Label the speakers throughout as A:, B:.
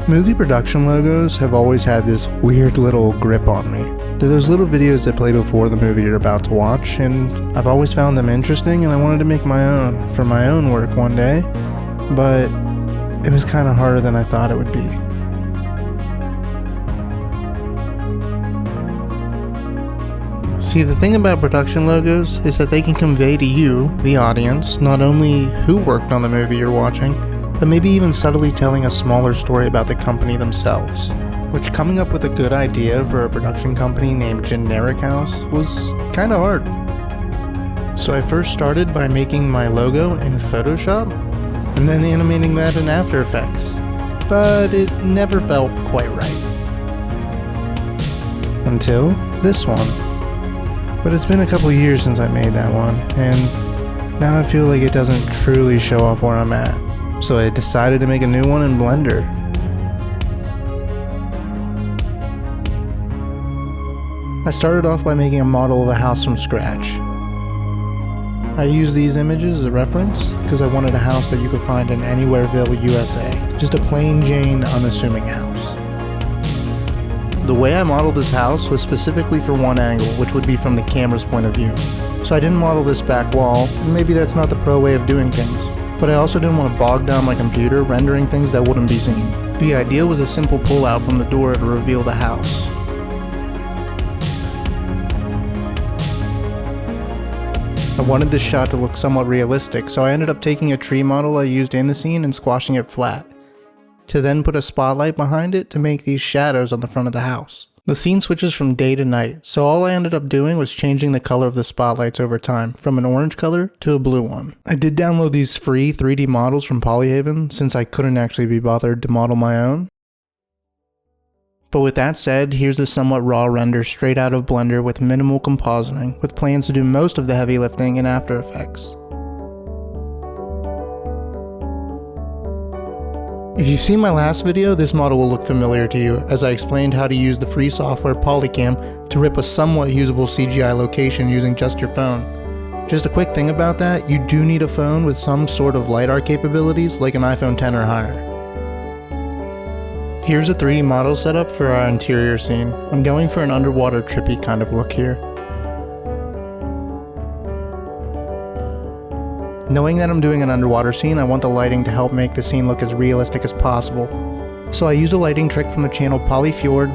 A: Movie production logos have always had this weird little grip on me. They're those little videos that play before the movie you're about to watch, and I've always found them interesting, and I wanted to make my own for my own work one day, but it was kind of harder than I thought it would be. See, the thing about production logos is that they can convey to you, the audience, not only who worked on the movie you're watching, but maybe even subtly telling a smaller story about the company themselves. Which, coming up with a good idea for a production company named Generic House was kinda hard. So I first started by making my logo in Photoshop, and then animating that in After Effects. But it never felt quite right. Until this one. But it's been a couple years since I made that one, and now I feel like it doesn't truly show off where I'm at. So I decided to make a new one in Blender. I started off by making a model of a house from scratch. I used these images as a reference because I wanted a house that you could find in Anywhereville, USA. Just a plain Jane, unassuming house. The way I modeled this house was specifically for one angle, which would be from the camera's point of view. So I didn't model this back wall, and maybe that's not the pro way of doing things. But I also didn't want to bog down my computer rendering things that wouldn't be seen. The idea was a simple pull-out from the door to reveal the house. I wanted this shot to look somewhat realistic, so I ended up taking a tree model I used in the scene and squashing it flat, to then put a spotlight behind it to make these shadows on the front of the house. The scene switches from day to night, so all I ended up doing was changing the color of the spotlights over time, from an orange color to a blue one. I did download these free 3D models from Polyhaven, since I couldn't actually be bothered to model my own. But with that said, here's the somewhat raw render straight out of Blender with minimal compositing, with plans to do most of the heavy lifting in After Effects. If you've seen my last video, this model will look familiar to you, as I explained how to use the free software Polycam to rip a somewhat usable CGI location using just your phone. Just a quick thing about that, you do need a phone with some sort of LiDAR capabilities like an iPhone 10 or higher. Here's a 3D model setup for our interior scene. I'm going for an underwater trippy kind of look here. Knowing that I'm doing an underwater scene, I want the lighting to help make the scene look as realistic as possible. So I used a lighting trick from the channel Polyford,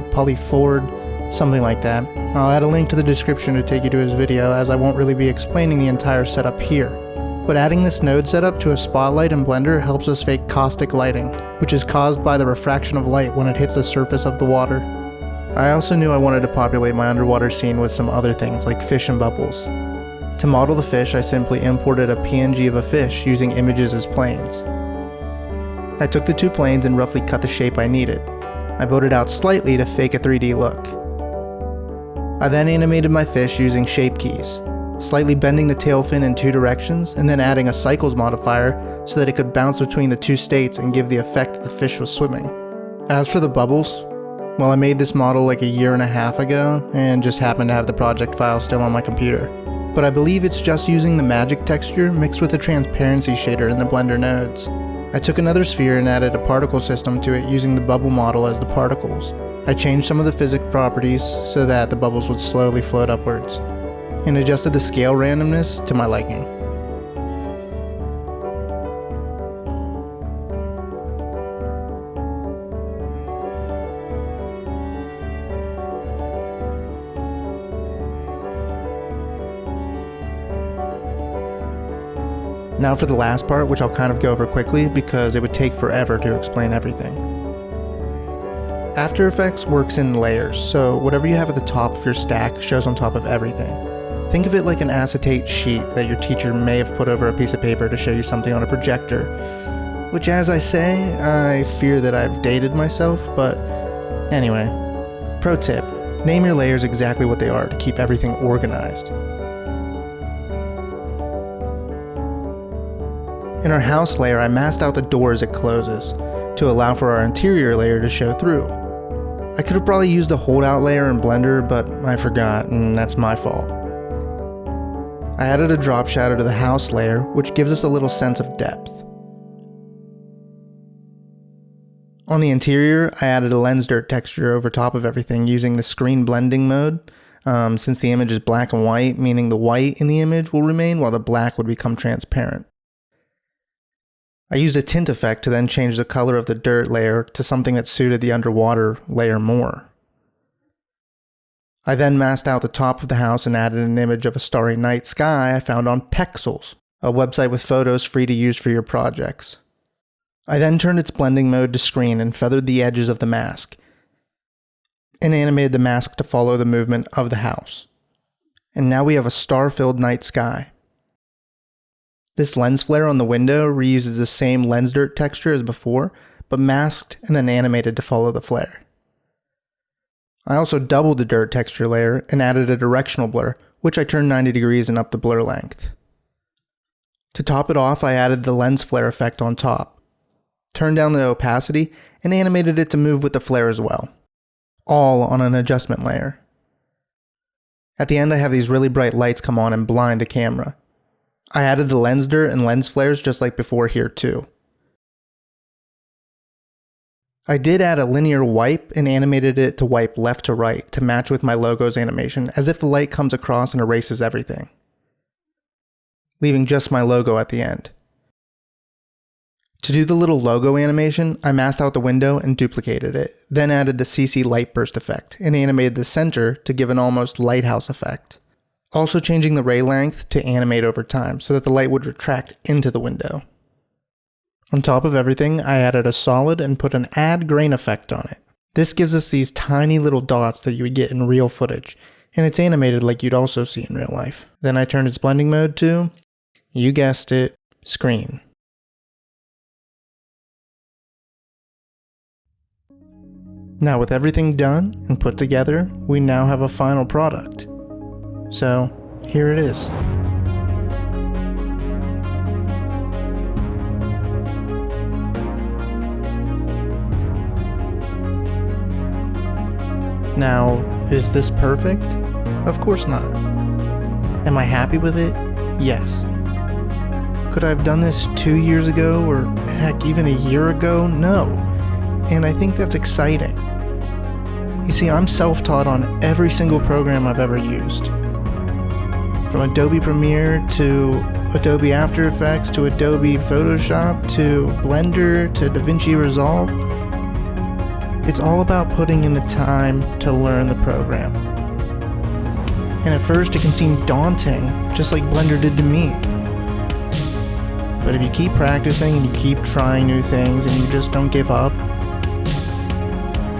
A: something like that. I'll add a link to the description to take you to his video, as I won't really be explaining the entire setup here. But adding this node setup to a spotlight in Blender helps us fake caustic lighting, which is caused by the refraction of light when it hits the surface of the water. I also knew I wanted to populate my underwater scene with some other things like fish and bubbles. To model the fish, I simply imported a PNG of a fish using images as planes. I took the two planes and roughly cut the shape I needed. I bowed it out slightly to fake a 3D look. I then animated my fish using shape keys, slightly bending the tail fin in two directions and then adding a cycles modifier so that it could bounce between the two states and give the effect that the fish was swimming. As for the bubbles, well, I made this model like a year and a half ago and just happened to have the project file still on my computer. But I believe it's just using the magic texture mixed with a transparency shader in the Blender nodes. I took another sphere and added a particle system to it using the bubble model as the particles. I changed some of the physics properties so that the bubbles would slowly float upwards, and adjusted the scale randomness to my liking. Now for the last part, which I'll kind of go over quickly because it would take forever to explain everything. After Effects works in layers, so whatever you have at the top of your stack shows on top of everything. Think of it like an acetate sheet that your teacher may have put over a piece of paper to show you something on a projector. Which, as I say, I fear that I've dated myself, but anyway. Pro tip, name your layers exactly what they are to keep everything organized. In our house layer, I masked out the door as it closes, to allow for our interior layer to show through. I could have probably used a holdout layer in Blender, but I forgot, and that's my fault. I added a drop shadow to the house layer, which gives us a little sense of depth. On the interior, I added a lens dirt texture over top of everything using the screen blending mode. Since the image is black and white, meaning the white in the image will remain while the black would become transparent. I used a tint effect to then change the color of the dirt layer to something that suited the underwater layer more. I then masked out the top of the house and added an image of a starry night sky I found on Pexels, a website with photos free to use for your projects. I then turned its blending mode to screen and feathered the edges of the mask, and animated the mask to follow the movement of the house. And now we have a star-filled night sky. This lens flare on the window reuses the same lens dirt texture as before, but masked and then animated to follow the flare. I also doubled the dirt texture layer and added a directional blur, which I turned 90 degrees and up the blur length. To top it off, I added the lens flare effect on top, turned down the opacity, and animated it to move with the flare as well, all on an adjustment layer. At the end, I have these really bright lights come on and blind the camera. I added the lens dirt and lens flares just like before here too. I did add a linear wipe and animated it to wipe left to right to match with my logo's animation, as if the light comes across and erases everything, leaving just my logo at the end. To do the little logo animation, I masked out the window and duplicated it, then added the CC light burst effect and animated the center to give an almost lighthouse effect, also changing the ray length to animate over time so that the light would retract into the window. On top of everything, I added a solid and put an add grain effect on it. This gives us these tiny little dots that you would get in real footage, and it's animated like you'd also see in real life. Then I turned its blending mode to, you guessed it, screen. Now with everything done and put together, we now have a final product. So, here it is. Now, is this perfect? Of course not. Am I happy with it? Yes. Could I have done this 2 years ago, or heck, even a year ago? No. And I think that's exciting. You see, I'm self-taught on every single program I've ever used. From Adobe Premiere to Adobe After Effects to Adobe Photoshop to Blender to DaVinci Resolve. It's all about putting in the time to learn the program. And at first it can seem daunting, just like Blender did to me. But if you keep practicing and you keep trying new things and you just don't give up,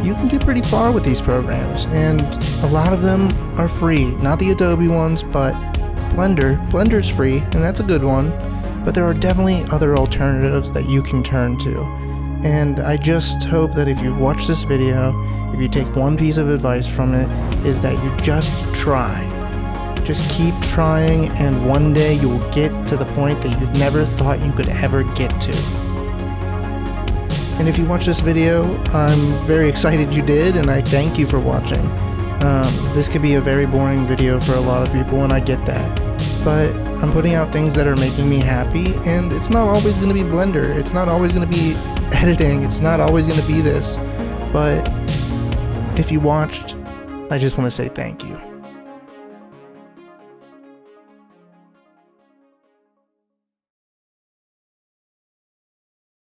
A: you can get pretty far with these programs, and a lot of them are free. Not the Adobe ones, but Blender. Blender's free, and that's a good one, but there are definitely other alternatives that you can turn to. And I just hope that if you've watched this video, if you take one piece of advice from it, is that you just try. Just keep trying, and one day you will get to the point that you've never thought you could ever get to. And if you watch this video, I'm very excited you did, and I thank you for watching. This could be a very boring video for a lot of people, and I get that. But I'm putting out things that are making me happy, and it's not always going to be Blender. It's not always going to be editing. It's not always going to be this. But if you watched, I just want to say thank you.